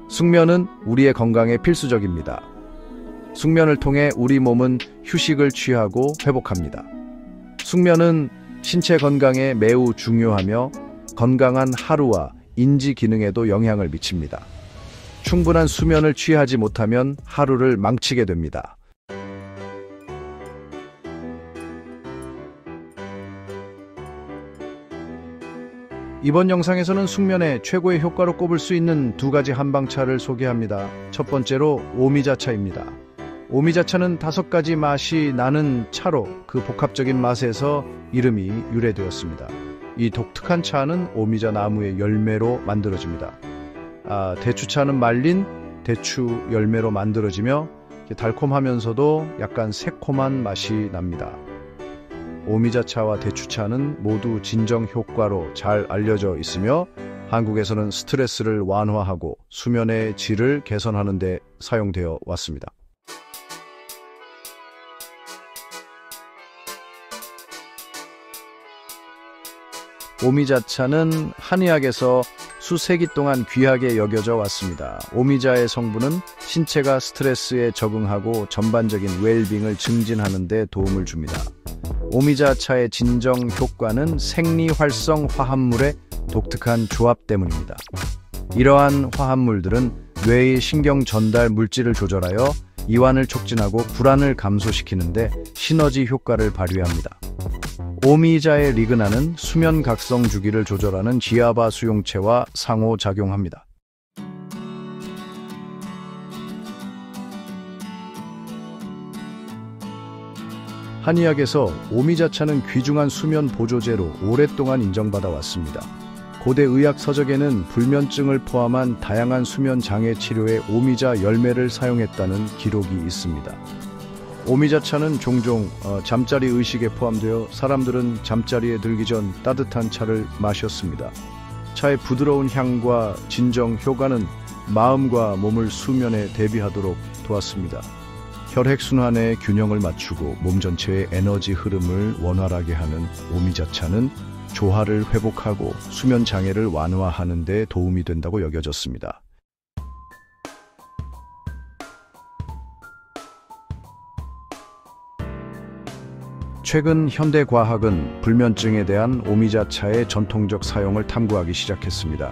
숙면은 우리의 건강에 필수적입니다. 숙면을 통해 우리 몸은 휴식을 취하고 회복합니다. 숙면은 신체 건강에 매우 중요하며 건강한 하루와 인지 기능에도 영향을 미칩니다. 충분한 수면을 취하지 못하면 하루를 망치게 됩니다. 이번 영상에서는 숙면에 최고의 효과로 꼽을 수 있는 두 가지 한방차를 소개합니다. 첫 번째로 오미자차입니다. 오미자차는 5가지 맛이 나는 차로 그 복합적인 맛에서 이름이 유래되었습니다. 이 독특한 차는 오미자 나무의 열매로 만들어집니다. 대추차는 말린 대추 열매로 만들어지며 달콤하면서도 약간 새콤한 맛이 납니다. 오미자차와 대추차는 모두 진정 효과로 잘 알려져 있으며 한국에서는 스트레스를 완화하고 수면의 질을 개선하는 데 사용되어 왔습니다. 오미자차는 한의학에서 수세기 동안 귀하게 여겨져 왔습니다. 오미자의 성분은 신체가 스트레스에 적응하고 전반적인 웰빙을 증진하는 데 도움을 줍니다. 오미자차의 진정 효과는 생리활성 화합물의 독특한 조합 때문입니다. 이러한 화합물들은 뇌의 신경 전달 물질을 조절하여 이완을 촉진하고 불안을 감소시키는데 시너지 효과를 발휘합니다. 오미자의 리그나는 수면 각성 주기를 조절하는 지아바 수용체와 상호작용합니다. 한의학에서 오미자차는 귀중한 수면 보조제로 오랫동안 인정받아 왔습니다. 고대 의학 서적에는 불면증을 포함한 다양한 수면 장애 치료에 오미자 열매를 사용했다는 기록이 있습니다. 오미자차는 종종 잠자리 의식에 포함되어 사람들은 잠자리에 들기 전 따뜻한 차를 마셨습니다. 차의 부드러운 향과 진정 효과는 마음과 몸을 수면에 대비하도록 도왔습니다. 혈액순환의 균형을 맞추고 몸 전체의 에너지 흐름을 원활하게 하는 오미자차는 조화를 회복하고 수면 장애를 완화하는 데 도움이 된다고 여겨졌습니다. 최근 현대과학은 불면증에 대한 오미자차의 전통적 사용을 탐구하기 시작했습니다.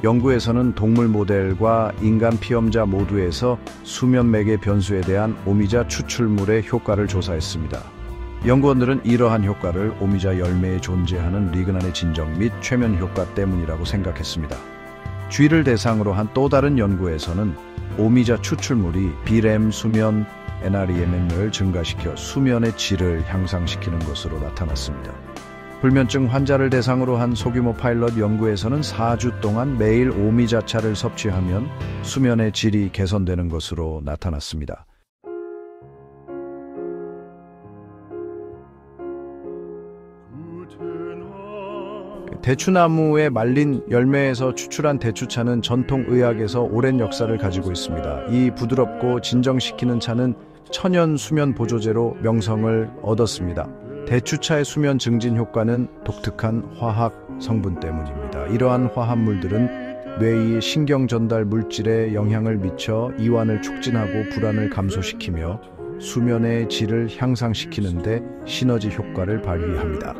연구에서는 동물 모델과 인간 피험자 모두에서 수면 매개 변수에 대한 오미자 추출물의 효과를 조사했습니다. 연구원들은 이러한 효과를 오미자 열매에 존재하는 리그난의 진정 및 최면 효과 때문이라고 생각했습니다. 쥐를 대상으로 한 또 다른 연구에서는 오미자 추출물이 비렘 수면 NREM을 증가시켜 수면의 질을 향상시키는 것으로 나타났습니다. 불면증 환자를 대상으로 한 소규모 파일럿 연구에서는 4주 동안 매일 오미자차를 섭취하면 수면의 질이 개선되는 것으로 나타났습니다. 대추나무의 말린 열매에서 추출한 대추차는 전통 의학에서 오랜 역사를 가지고 있습니다. 이 부드럽고 진정시키는 차는 천연 수면 보조제로 명성을 얻었습니다. 대추차의 수면 증진 효과는 독특한 화학 성분 때문입니다. 이러한 화합물들은 뇌의 신경 전달 물질에 영향을 미쳐 이완을 촉진하고 불안을 감소시키며 수면의 질을 향상시키는 데 시너지 효과를 발휘합니다.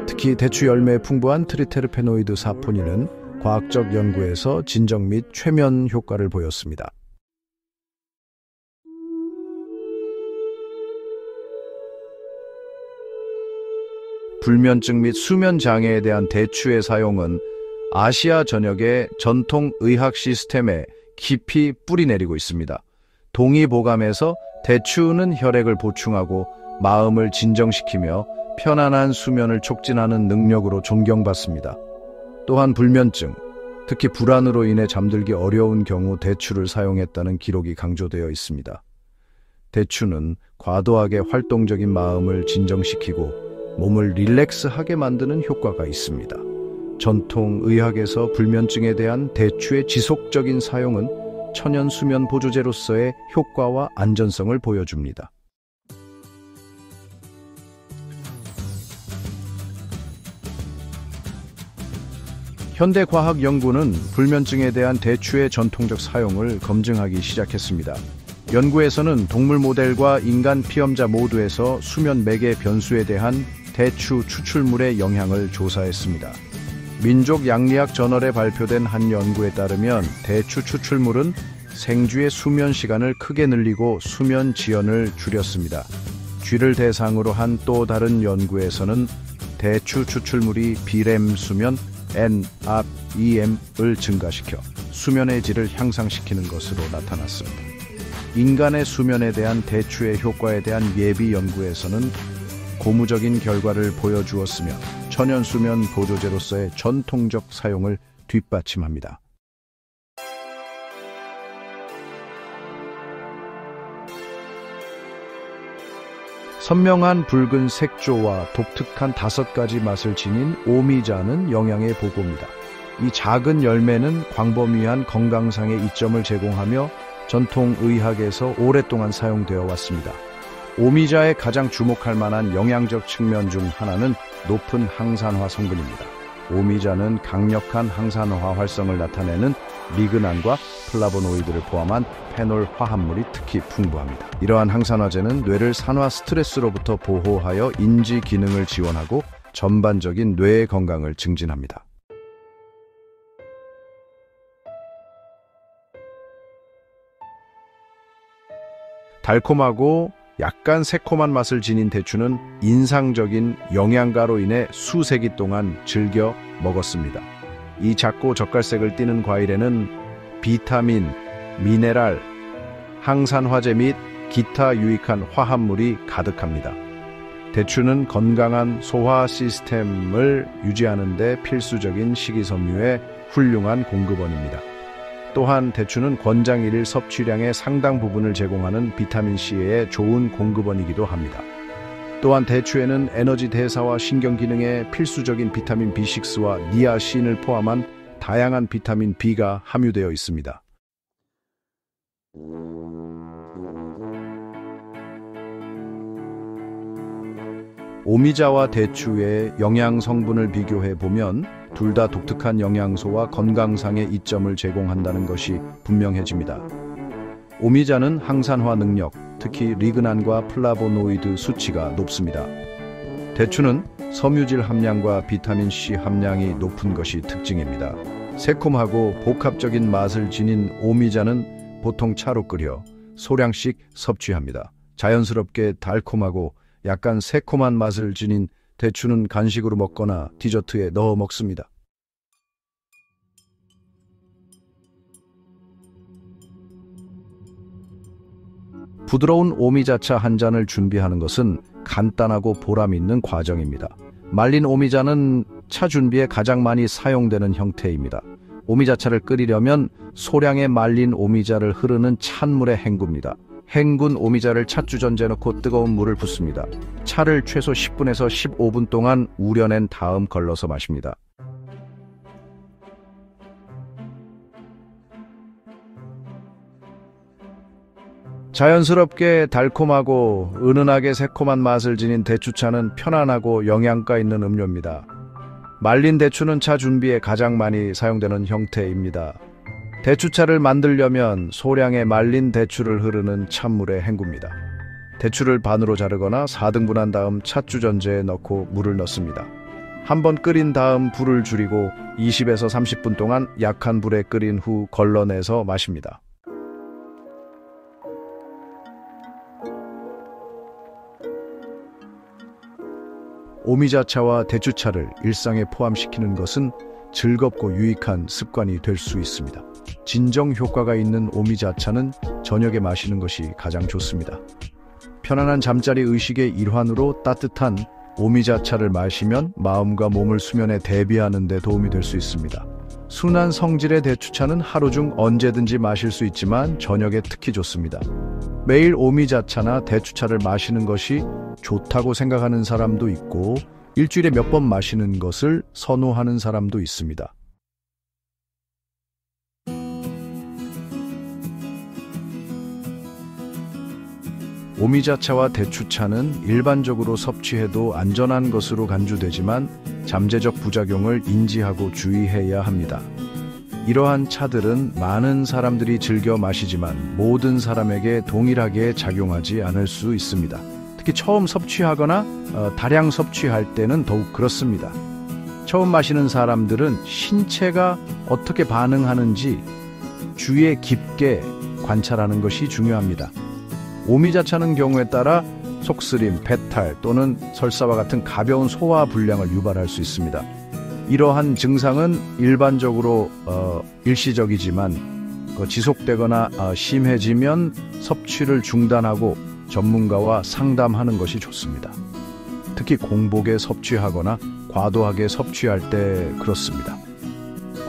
특히 대추 열매에 풍부한 트리테르페노이드 사포닌은 과학적 연구에서 진정 및 최면 효과를 보였습니다. 불면증 및 수면 장애에 대한 대추의 사용은 아시아 전역의 전통 의학 시스템에 깊이 뿌리내리고 있습니다. 동의보감에서 대추는 혈액을 보충하고 마음을 진정시키며 편안한 수면을 촉진하는 능력으로 존경받습니다. 또한 불면증, 특히 불안으로 인해 잠들기 어려운 경우 대추를 사용했다는 기록이 강조되어 있습니다. 대추는 과도하게 활동적인 마음을 진정시키고 몸을 릴렉스하게 만드는 효과가 있습니다. 전통 의학에서 불면증에 대한 대추의 지속적인 사용은 천연 수면 보조제로서의 효과와 안전성을 보여줍니다. 현대과학연구는 불면증에 대한 대추의 전통적 사용을 검증하기 시작했습니다. 연구에서는 동물 모델과 인간 피험자 모두에서 수면 매개 변수에 대한 대추 추출물의 영향을 조사했습니다. 민족 양리학 저널에 발표된 한 연구에 따르면 대추 추출물은 생쥐의 수면 시간을 크게 늘리고 수면 지연을 줄였습니다. 쥐를 대상으로 한 또 다른 연구에서는 대추 추출물이 비렘 수면 NREM을 증가시켜 수면의 질을 향상시키는 것으로 나타났습니다. 인간의 수면에 대한 대추의 효과에 대한 예비 연구에서는 고무적인 결과를 보여주었으며 천연수면 보조제로서의 전통적 사용을 뒷받침합니다. 선명한 붉은 색조와 독특한 5가지 맛을 지닌 오미자는 영양의 보고입니다. 이 작은 열매는 광범위한 건강상의 이점을 제공하며 전통의학에서 오랫동안 사용되어 왔습니다. 오미자의 가장 주목할 만한 영양적 측면 중 하나는 높은 항산화 성분입니다. 오미자는 강력한 항산화 활성을 나타내는 리그난과 플라보노이드를 포함한 페놀 화합물이 특히 풍부합니다. 이러한 항산화제는 뇌를 산화 스트레스로부터 보호하여 인지 기능을 지원하고 전반적인 뇌의 건강을 증진합니다. 달콤하고 약간 새콤한 맛을 지닌 대추는 인상적인 영양가로 인해 수세기 동안 즐겨 먹었습니다. 이 작고 젓갈색을 띠는 과일에는 비타민, 미네랄, 항산화제 및 기타 유익한 화합물이 가득합니다. 대추는 건강한 소화 시스템을 유지하는 데 필수적인 식이섬유의 훌륭한 공급원입니다. 또한 대추는 권장 1일 섭취량의 상당 부분을 제공하는 비타민C의 좋은 공급원이기도 합니다. 또한 대추에는 에너지 대사와 신경 기능에 필수적인 비타민 B6와 니아신을 포함한 다양한 비타민 B가 함유되어 있습니다. 오미자와 대추의 영양 성분을 비교해 보면 둘 다 독특한 영양소와 건강상의 이점을 제공한다는 것이 분명해집니다. 오미자는 항산화 능력, 특히 리그난과 플라보노이드 수치가 높습니다. 대추는 섬유질 함량과 비타민 C 함량이 높은 것이 특징입니다. 새콤하고 복합적인 맛을 지닌 오미자는 보통 차로 끓여 소량씩 섭취합니다. 자연스럽게 달콤하고 약간 새콤한 맛을 지닌 대추는 간식으로 먹거나 디저트에 넣어 먹습니다. 부드러운 오미자차 한 잔을 준비하는 것은 간단하고 보람 있는 과정입니다. 말린 오미자는 차 준비에 가장 많이 사용되는 형태입니다. 오미자차를 끓이려면 소량의 말린 오미자를 흐르는 찬물에 헹굽니다. 헹군 오미자를 찻주전자에 넣고 뜨거운 물을 붓습니다. 차를 최소 10분에서 15분 동안 우려낸 다음 걸러서 마십니다. 자연스럽게 달콤하고 은은하게 새콤한 맛을 지닌 대추차는 편안하고 영양가 있는 음료입니다. 말린 대추는 차 준비에 가장 많이 사용되는 형태입니다. 대추차를 만들려면 소량의 말린 대추를 흐르는 찬물에 헹굽니다. 대추를 반으로 자르거나 4등분한 다음 찻주전자에 넣고 물을 넣습니다. 한번 끓인 다음 불을 줄이고 20에서 30분 동안 약한 불에 끓인 후 걸러내서 마십니다. 오미자차와 대추차를 일상에 포함시키는 것은 즐겁고 유익한 습관이 될 수 있습니다. 진정 효과가 있는 오미자차는 저녁에 마시는 것이 가장 좋습니다. 편안한 잠자리 의식의 일환으로 따뜻한 오미자차를 마시면 마음과 몸을 수면에 대비하는 데 도움이 될 수 있습니다. 순한 성질의 대추차는 하루 중 언제든지 마실 수 있지만 저녁에 특히 좋습니다. 매일 오미자차나 대추차를 마시는 것이 좋다고 생각하는 사람도 있고 일주일에 몇 번 마시는 것을 선호하는 사람도 있습니다. 오미자차와 대추차는 일반적으로 섭취해도 안전한 것으로 간주되지만 잠재적 부작용을 인지하고 주의해야 합니다. 이러한 차들은 많은 사람들이 즐겨 마시지만 모든 사람에게 동일하게 작용하지 않을 수 있습니다. 특히 처음 섭취하거나 다량 섭취할 때는 더욱 그렇습니다. 처음 마시는 사람들은 신체가 어떻게 반응하는지 주의 깊게 관찰하는 것이 중요합니다. 오미자차는 경우에 따라 속쓰림, 배탈 또는 설사와 같은 가벼운 소화 불량을 유발할 수 있습니다. 이러한 증상은 일반적으로 일시적이지만 지속되거나 심해지면 섭취를 중단하고 전문가와 상담하는 것이 좋습니다. 특히 공복에 섭취하거나 과도하게 섭취할 때 그렇습니다.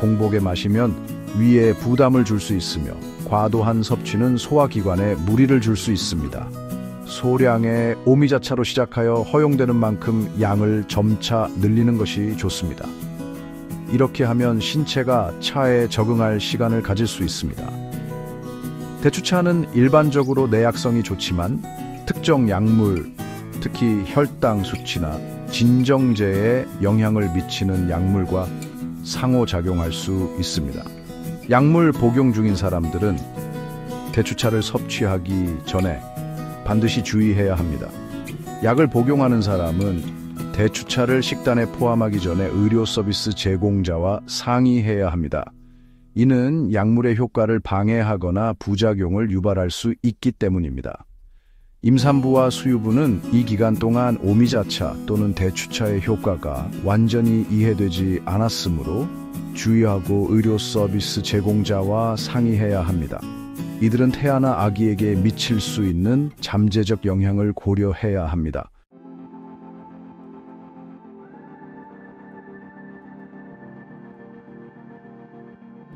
공복에 마시면 위에 부담을 줄 수 있으며 과도한 섭취는 소화기관에 무리를 줄 수 있습니다. 소량의 오미자차로 시작하여 허용되는 만큼 양을 점차 늘리는 것이 좋습니다. 이렇게 하면 신체가 차에 적응할 시간을 가질 수 있습니다. 대추차는 일반적으로 내약성이 좋지만 특정 약물, 특히 혈당 수치나 진정제에 영향을 미치는 약물과 상호작용할 수 있습니다. 약물 복용 중인 사람들은 대추차를 섭취하기 전에 반드시 주의해야 합니다. 약을 복용하는 사람은 대추차를 식단에 포함하기 전에 의료 서비스 제공자와 상의해야 합니다. 이는 약물의 효과를 방해하거나 부작용을 유발할 수 있기 때문입니다. 임산부와 수유부는 이 기간 동안 오미자차 또는 대추차의 효과가 완전히 이해되지 않았으므로 주의하고 의료 서비스 제공자와 상의해야 합니다. 이들은 태아나 아기에게 미칠 수 있는 잠재적 영향을 고려해야 합니다.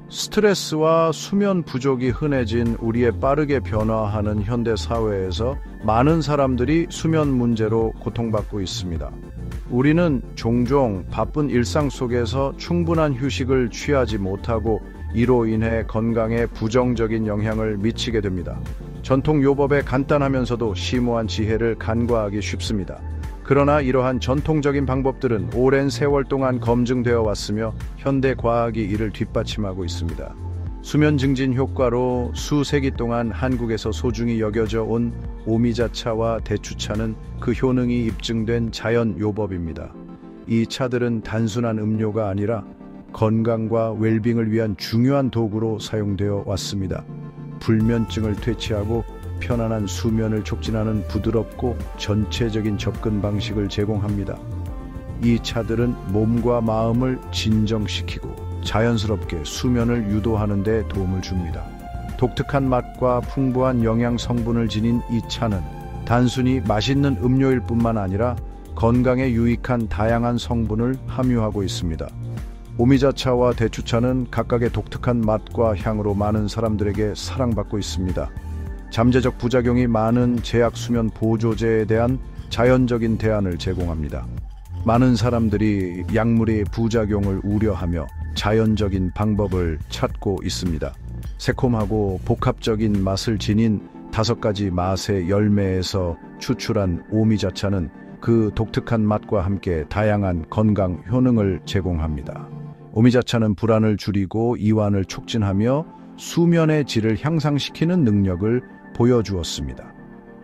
스트레스와 수면 부족이 흔해진 우리의 빠르게 변화하는 현대 사회에서 많은 사람들이 수면 문제로 고통받고 있습니다. 우리는 종종 바쁜 일상 속에서 충분한 휴식을 취하지 못하고 이로 인해 건강에 부정적인 영향을 미치게 됩니다. 전통 요법의 간단하면서도 심오한 지혜를 간과하기 쉽습니다. 그러나 이러한 전통적인 방법들은 오랜 세월 동안 검증되어 왔으며 현대 과학이 이를 뒷받침하고 있습니다. 수면 증진 효과로 수세기 동안 한국에서 소중히 여겨져 온 오미자차와 대추차는 그 효능이 입증된 자연 요법입니다. 이 차들은 단순한 음료가 아니라 건강과 웰빙을 위한 중요한 도구로 사용되어 왔습니다. 불면증을 퇴치하고 편안한 수면을 촉진하는 부드럽고 전체적인 접근 방식을 제공합니다. 이 차들은 몸과 마음을 진정시키고 자연스럽게 수면을 유도하는 데 도움을 줍니다. 독특한 맛과 풍부한 영양 성분을 지닌 이 차는 단순히 맛있는 음료일 뿐만 아니라 건강에 유익한 다양한 성분을 함유하고 있습니다. 오미자차와 대추차는 각각의 독특한 맛과 향으로 많은 사람들에게 사랑받고 있습니다. 잠재적 부작용이 많은 제약 수면 보조제에 대한 자연적인 대안을 제공합니다. 많은 사람들이 약물의 부작용을 우려하며 자연적인 방법을 찾고 있습니다. 새콤하고 복합적인 맛을 지닌 5가지 맛의 열매에서 추출한 오미자차는 그 독특한 맛과 함께 다양한 건강 효능을 제공합니다. 오미자차는 불안을 줄이고 이완을 촉진하며 수면의 질을 향상시키는 능력을 보여주었습니다.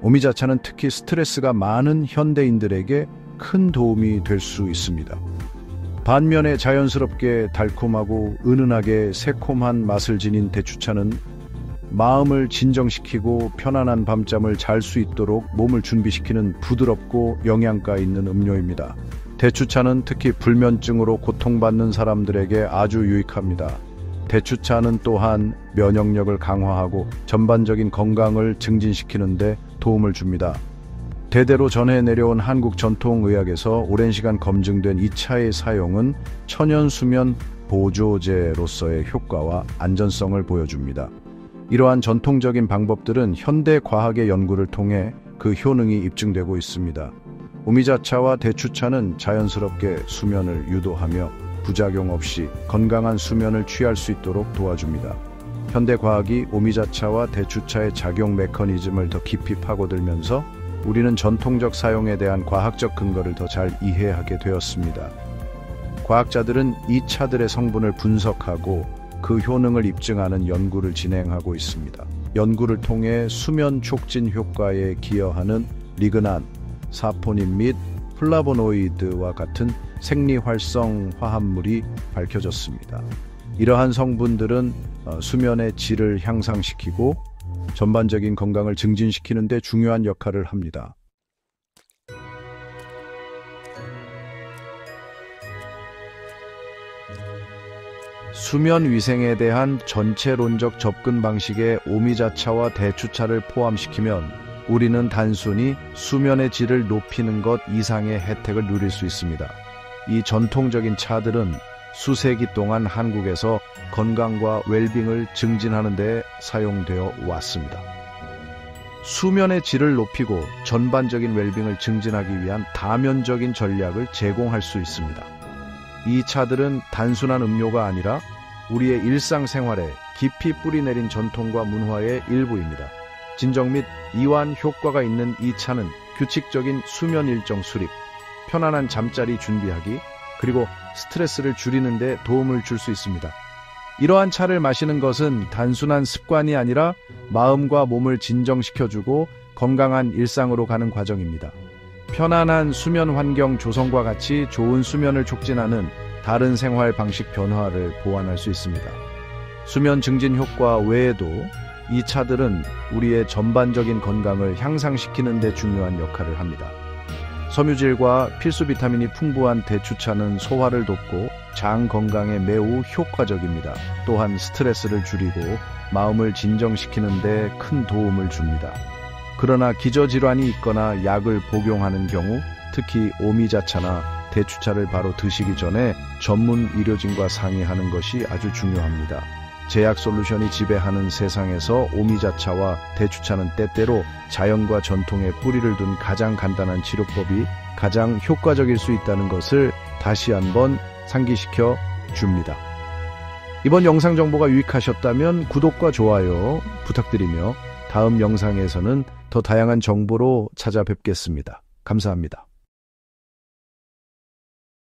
오미자차는 특히 스트레스가 많은 현대인들에게 큰 도움이 될 수 있습니다. 반면에 자연스럽게 달콤하고 은은하게 새콤한 맛을 지닌 대추차는 마음을 진정시키고 편안한 밤잠을 잘 수 있도록 몸을 준비시키는 부드럽고 영양가 있는 음료입니다. 대추차는 특히 불면증으로 고통받는 사람들에게 아주 유익합니다. 대추차는 또한 면역력을 강화하고 전반적인 건강을 증진시키는 데 도움을 줍니다. 대대로 전해 내려온 한국 전통의학에서 오랜 시간 검증된 이 차의 사용은 천연 수면 보조제로서의 효과와 안전성을 보여줍니다. 이러한 전통적인 방법들은 현대 과학의 연구를 통해 그 효능이 입증되고 있습니다. 오미자차와 대추차는 자연스럽게 수면을 유도하며 부작용 없이 건강한 수면을 취할 수 있도록 도와줍니다. 현대과학이 오미자차와 대추차의 작용 메커니즘을 더 깊이 파고들면서 우리는 전통적 사용에 대한 과학적 근거를 더 잘 이해하게 되었습니다. 과학자들은 이 차들의 성분을 분석하고 그 효능을 입증하는 연구를 진행하고 있습니다. 연구를 통해 수면 촉진 효과에 기여하는 리그난, 사포닌 및 플라보노이드와 같은 생리활성 화합물이 밝혀졌습니다. 이러한 성분들은 수면의 질을 향상시키고 전반적인 건강을 증진시키는 데 중요한 역할을 합니다. 수면 위생에 대한 전체론적 접근 방식에 오미자차와 대추차를 포함시키면 우리는 단순히 수면의 질을 높이는 것 이상의 혜택을 누릴 수 있습니다. 이 전통적인 차들은 수세기 동안 한국에서 건강과 웰빙을 증진하는 데 사용되어 왔습니다. 수면의 질을 높이고 전반적인 웰빙을 증진하기 위한 다면적인 전략을 제공할 수 있습니다. 이 차들은 단순한 음료가 아니라 우리의 일상생활에 깊이 뿌리내린 전통과 문화의 일부입니다. 진정 및 이완 효과가 있는 이 차는 규칙적인 수면 일정 수립, 편안한 잠자리 준비하기, 그리고 스트레스를 줄이는 데 도움을 줄 수 있습니다. 이러한 차를 마시는 것은 단순한 습관이 아니라 마음과 몸을 진정시켜주고 건강한 일상으로 가는 과정입니다. 편안한 수면 환경 조성과 같이 좋은 수면을 촉진하는 다른 생활 방식 변화를 보완할 수 있습니다. 수면 증진 효과 외에도 이 차들은 우리의 전반적인 건강을 향상시키는 데 중요한 역할을 합니다. 섬유질과 필수 비타민이 풍부한 대추차는 소화를 돕고 장 건강에 매우 효과적입니다. 또한 스트레스를 줄이고 마음을 진정시키는 데 큰 도움을 줍니다. 그러나 기저질환이 있거나 약을 복용하는 경우, 특히 오미자차나 대추차를 바로 드시기 전에 전문 의료진과 상의하는 것이 아주 중요합니다. 제약 솔루션이 지배하는 세상에서 오미자차와 대추차는 때때로 자연과 전통의 뿌리를 둔 가장 간단한 치료법이 가장 효과적일 수 있다는 것을 다시 한번 상기시켜 줍니다. 이번 영상 정보가 유익하셨다면 구독과 좋아요 부탁드리며 다음 영상에서는 더 다양한 정보로 찾아뵙겠습니다. 감사합니다.